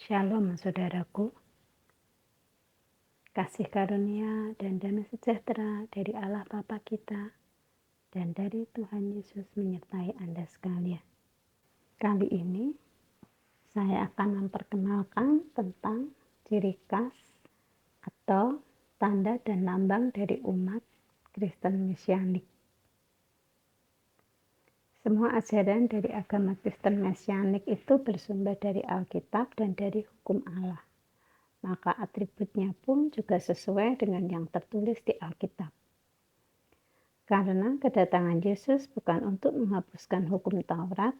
Shalom saudaraku, kasih karunia dan damai sejahtera dari Allah Bapa kita dan dari Tuhan Yesus menyertai Anda sekalian. Kali ini saya akan memperkenalkan tentang ciri khas atau tanda dan lambang dari umat Kristen Mesianik. Semua ajaran dari agama Kristen Mesianik itu bersumber dari Alkitab dan dari hukum Allah. Maka atributnya pun juga sesuai dengan yang tertulis di Alkitab. Karena kedatangan Yesus bukan untuk menghapuskan hukum Taurat,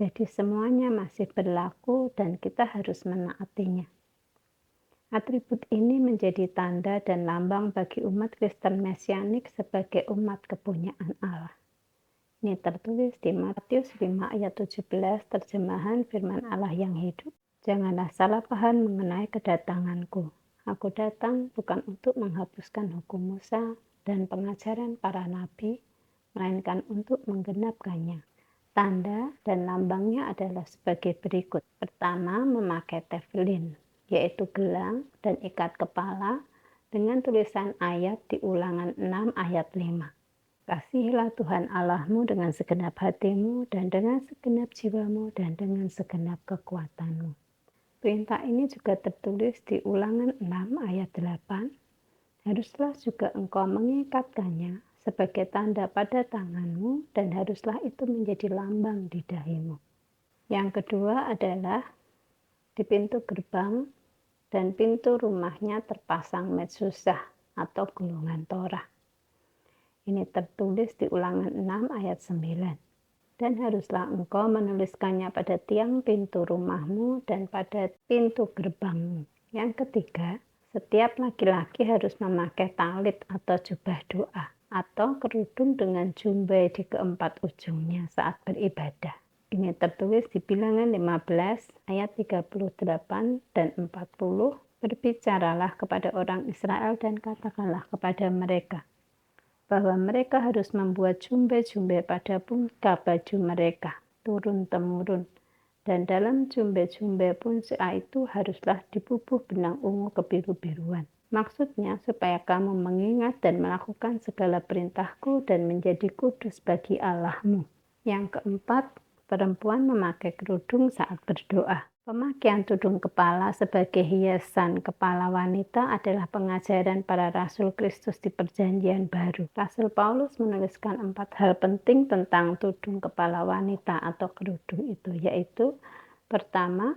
jadi semuanya masih berlaku dan kita harus menaatinya. Atribut ini menjadi tanda dan lambang bagi umat Kristen Mesianik sebagai umat kepunyaan Allah. Ini tertulis di Matius 5 ayat 17 terjemahan firman Allah yang hidup. Janganlah salah paham mengenai kedatanganku. Aku datang bukan untuk menghapuskan hukum Musa dan pengajaran para nabi, melainkan untuk menggenapkannya. Tanda dan lambangnya adalah sebagai berikut. Pertama, memakai teflin, yaitu gelang dan ikat kepala dengan tulisan ayat di Ulangan 6 ayat 5. Kasihilah Tuhan Allahmu dengan segenap hatimu dan dengan segenap jiwamu dan dengan segenap kekuatanmu. Perintah ini juga tertulis di Ulangan 6 ayat 8. Haruslah juga engkau mengikatkannya sebagai tanda pada tanganmu dan haruslah itu menjadi lambang di dahimu. Yang kedua adalah di pintu gerbang dan pintu rumahnya terpasang mezuzah atau gulungan Torah. Ini tertulis di Ulangan 6 ayat 9. Dan haruslah engkau menuliskannya pada tiang pintu rumahmu dan pada pintu gerbangmu. Yang ketiga, setiap laki-laki harus memakai talit atau jubah doa atau kerudung dengan jumbai di keempat ujungnya saat beribadah. Ini tertulis di Bilangan 15 ayat 38 dan 40. Berbicaralah kepada orang Israel dan katakanlah kepada mereka bahwa mereka harus membuat jumbai-jumbai pada pungka baju mereka turun-temurun, dan dalam jumbai-jumbai punca itu haruslah dibubuh benang ungu kebiru-biruan. Maksudnya supaya kamu mengingat dan melakukan segala perintahku dan menjadi kudus bagi Allahmu. Yang keempat, perempuan memakai kerudung saat berdoa. Pemakaian tudung kepala sebagai hiasan kepala wanita adalah pengajaran para Rasul Kristus di Perjanjian Baru. Rasul Paulus menuliskan 4 hal penting tentang tudung kepala wanita atau kerudung itu, yaitu pertama,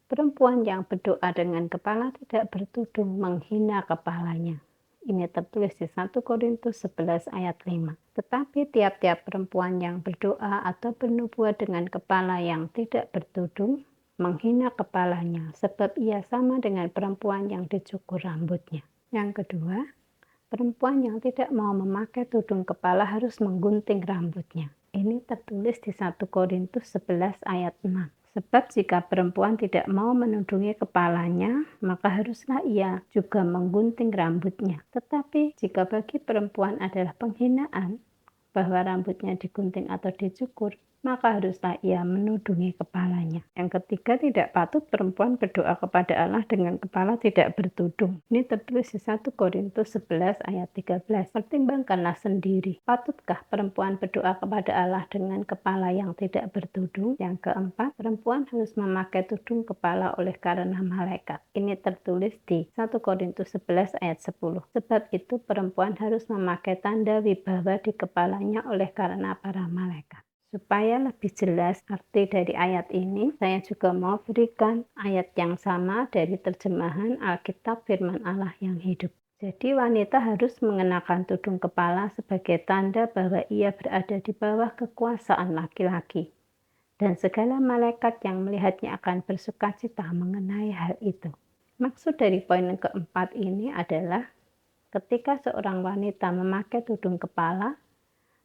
perempuan yang berdoa dengan kepala tidak bertudung menghina kepalanya. Ini tertulis di 1 Korintus 11 ayat 5. Tetapi tiap-tiap perempuan yang berdoa atau bernubuat dengan kepala yang tidak bertudung menghina kepalanya, sebab ia sama dengan perempuan yang dicukur rambutnya. Yang kedua, perempuan yang tidak mau memakai tudung kepala harus menggunting rambutnya. Ini tertulis di 1 Korintus 11 ayat 6. Sebab jika perempuan tidak mau menudungi kepalanya, maka haruslah ia juga menggunting rambutnya. Tetapi jika bagi perempuan adalah penghinaan bahwa rambutnya digunting atau dicukur, maka haruslah ia menudungi kepalanya. Yang ketiga, tidak patut perempuan berdoa kepada Allah dengan kepala tidak bertudung. Ini tertulis di 1 Korintus 11 ayat 13. Pertimbangkanlah sendiri, patutkah perempuan berdoa kepada Allah dengan kepala yang tidak bertudung? Yang keempat, perempuan harus memakai tudung kepala oleh karena malaikat. Ini tertulis di 1 Korintus 11 ayat 10. Sebab itu perempuan harus memakai tanda wibawa di kepalanya oleh karena para malaikat. Supaya lebih jelas arti dari ayat ini, saya juga mau berikan ayat yang sama dari terjemahan Alkitab Firman Allah yang hidup. Jadi wanita harus mengenakan tudung kepala sebagai tanda bahwa ia berada di bawah kekuasaan laki-laki. Dan segala malaikat yang melihatnya akan bersukacita mengenai hal itu. Maksud dari poin yang keempat ini adalah ketika seorang wanita memakai tudung kepala,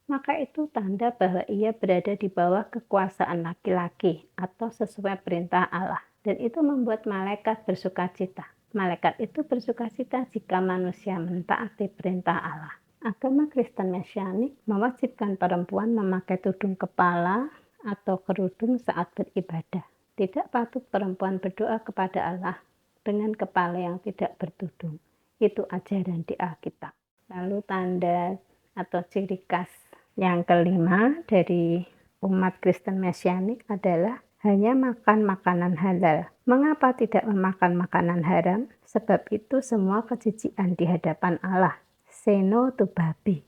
maka itu tanda bahwa ia berada di bawah kekuasaan laki-laki atau sesuai perintah Allah. Dan itu membuat malaikat bersukacita. Malaikat itu bersukacita jika manusia mentaati perintah Allah. Agama Kristen Mesianik mewajibkan perempuan memakai tudung kepala atau kerudung saat beribadah. Tidak patut perempuan berdoa kepada Allah dengan kepala yang tidak bertudung. Itu ajaran di Alkitab. Lalu tanda atau ciri khas yang kelima dari umat Kristen Mesianik adalah hanya makan makanan halal. Mengapa tidak memakan makanan haram? Sebab itu semua kejijikan di hadapan Allah. Say no to babi.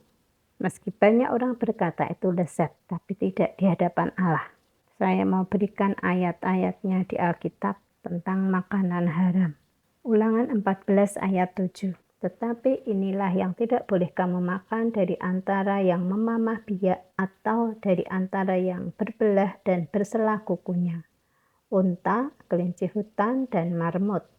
Meski banyak orang berkata itu lezat, tapi tidak di hadapan Allah. Saya mau berikan ayat-ayatnya di Alkitab tentang makanan haram. Ulangan 14 ayat 7. Tetapi inilah yang tidak boleh kamu makan dari antara yang memamah biak atau dari antara yang berbelah dan berselah kukunya. Unta, kelinci hutan, dan marmut.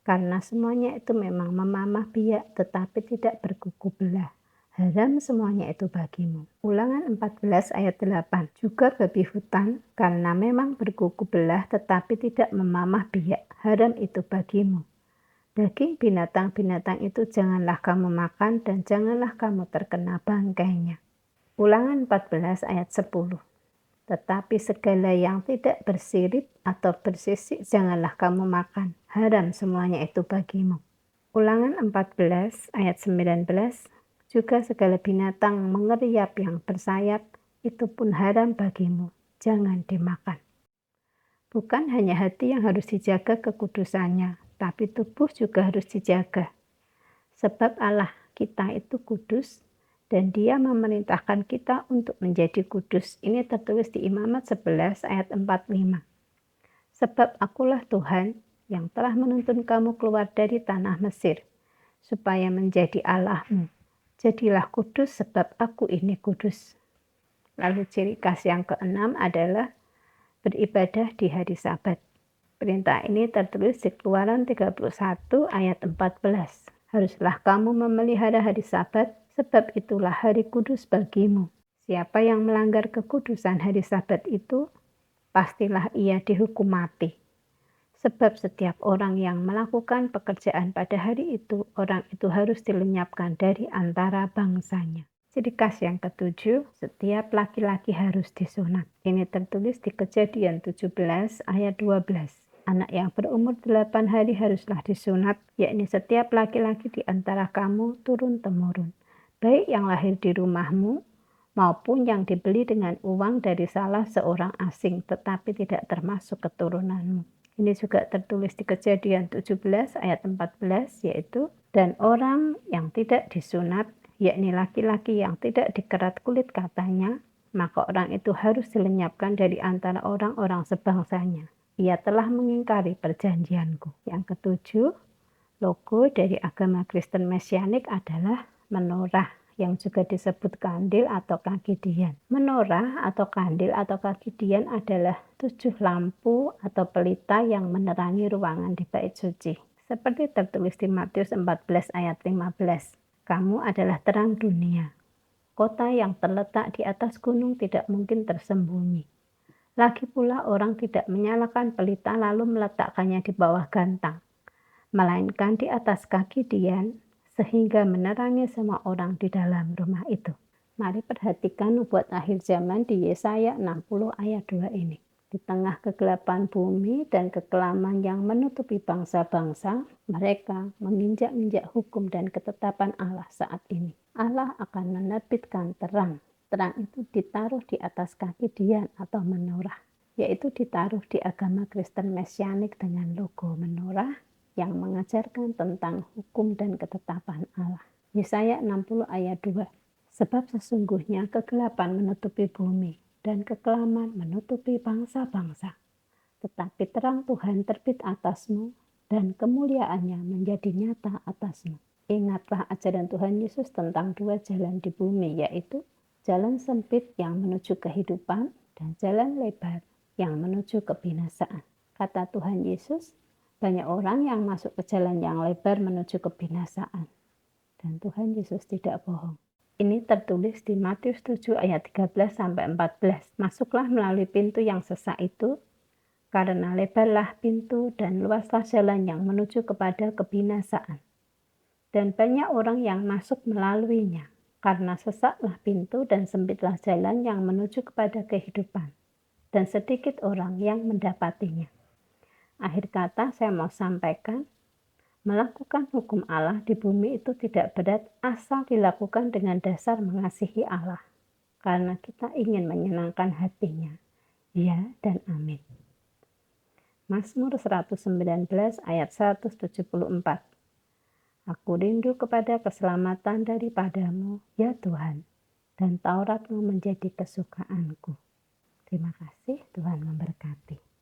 Karena semuanya itu memang memamah biak tetapi tidak berkuku belah. Haram semuanya itu bagimu. Ulangan 14 ayat 8. Juga babi hutan, karena memang berkuku belah tetapi tidak memamah biak. Haram itu bagimu. Daging binatang-binatang itu janganlah kamu makan dan janganlah kamu terkena bangkainya. Ulangan 14 ayat 10. Tetapi segala yang tidak bersirip atau bersisik janganlah kamu makan. Haram semuanya itu bagimu. Ulangan 14 ayat 19. Juga segala binatang mengeriap yang bersayap, itu pun haram bagimu, jangan dimakan. Bukan hanya hati yang harus dijaga kekudusannya, tapi tubuh juga harus dijaga. Sebab Allah kita itu kudus, dan Dia memerintahkan kita untuk menjadi kudus. Ini tertulis di Imamat 11 ayat 45. Sebab akulah Tuhan yang telah menuntun kamu keluar dari tanah Mesir, supaya menjadi Allahmu. Jadilah kudus sebab aku ini kudus. Lalu ciri khas yang keenam adalah beribadah di hari Sabat. Perintah ini tertulis di Keluaran 31 ayat 14. Haruslah kamu memelihara hari Sabat, sebab itulah hari kudus bagimu. Siapa yang melanggar kekudusan hari Sabat itu, pastilah ia dihukum mati. Sebab setiap orang yang melakukan pekerjaan pada hari itu, orang itu harus dilenyapkan dari antara bangsanya. Ciri khas yang ketujuh, setiap laki-laki harus disunat. Ini tertulis di Kejadian 17 ayat 12. Anak yang berumur 8 hari haruslah disunat, yakni setiap laki-laki di antara kamu turun-temurun, baik yang lahir di rumahmu maupun yang dibeli dengan uang dari salah seorang asing, tetapi tidak termasuk keturunanmu. Ini juga tertulis di Kejadian 17 ayat 14, yaitu, dan orang yang tidak disunat, yakni laki-laki yang tidak dikerat kulit katanya, maka orang itu harus dilenyapkan dari antara orang-orang sebangsanya. Ia telah mengingkari perjanjianku. Yang ketujuh, logo dari agama Kristen Mesianik adalah menorah, yang juga disebut kandil atau kaki dian. Menorah atau kandil atau kaki dian adalah 7 lampu atau pelita yang menerangi ruangan di bait suci. Seperti tertulis di Matius 14 ayat 15. Kamu adalah terang dunia. Kota yang terletak di atas gunung tidak mungkin tersembunyi. Lagi pula orang tidak menyalakan pelita lalu meletakkannya di bawah gantang, melainkan di atas kaki dian, sehingga menerangi semua orang di dalam rumah itu. Mari perhatikan nubuat akhir zaman di Yesaya 60 ayat 2 ini. Di tengah kegelapan bumi dan kekelaman yang menutupi bangsa-bangsa, mereka menginjak-injak hukum dan ketetapan Allah saat ini. Allah akan menerbitkan terang. Terang itu ditaruh di atas kaki dian atau menorah, yaitu ditaruh di agama Kristen Mesianik dengan logo menorah yang mengajarkan tentang hukum dan ketetapan Allah. Yesaya 60 ayat 2. Sebab sesungguhnya kegelapan menutupi bumi dan kekelaman menutupi bangsa-bangsa. Tetapi terang Tuhan terbit atasmu dan kemuliaannya menjadi nyata atasmu. Ingatlah ajaran Tuhan Yesus tentang 2 jalan di bumi, yaitu jalan sempit yang menuju kehidupan dan jalan lebar yang menuju kebinasaan. Kata Tuhan Yesus, banyak orang yang masuk ke jalan yang lebar menuju kebinasaan. Dan Tuhan Yesus tidak bohong. Ini tertulis di Matius 7 ayat 13-14. Masuklah melalui pintu yang sesak itu, karena lebarlah pintu dan luaslah jalan yang menuju kepada kebinasaan. Dan banyak orang yang masuk melaluinya, karena sesaklah pintu dan sempitlah jalan yang menuju kepada kehidupan. Dan sedikit orang yang mendapatinya. Akhir kata saya mau sampaikan, melakukan hukum Allah di bumi itu tidak berat asal dilakukan dengan dasar mengasihi Allah. Karena kita ingin menyenangkan hatinya. Ya dan amin. Mazmur 119 ayat 174. Aku rindu kepada keselamatan daripadamu, ya Tuhan, dan Tauratmu menjadi kesukaanku. Terima kasih, Tuhan memberkati.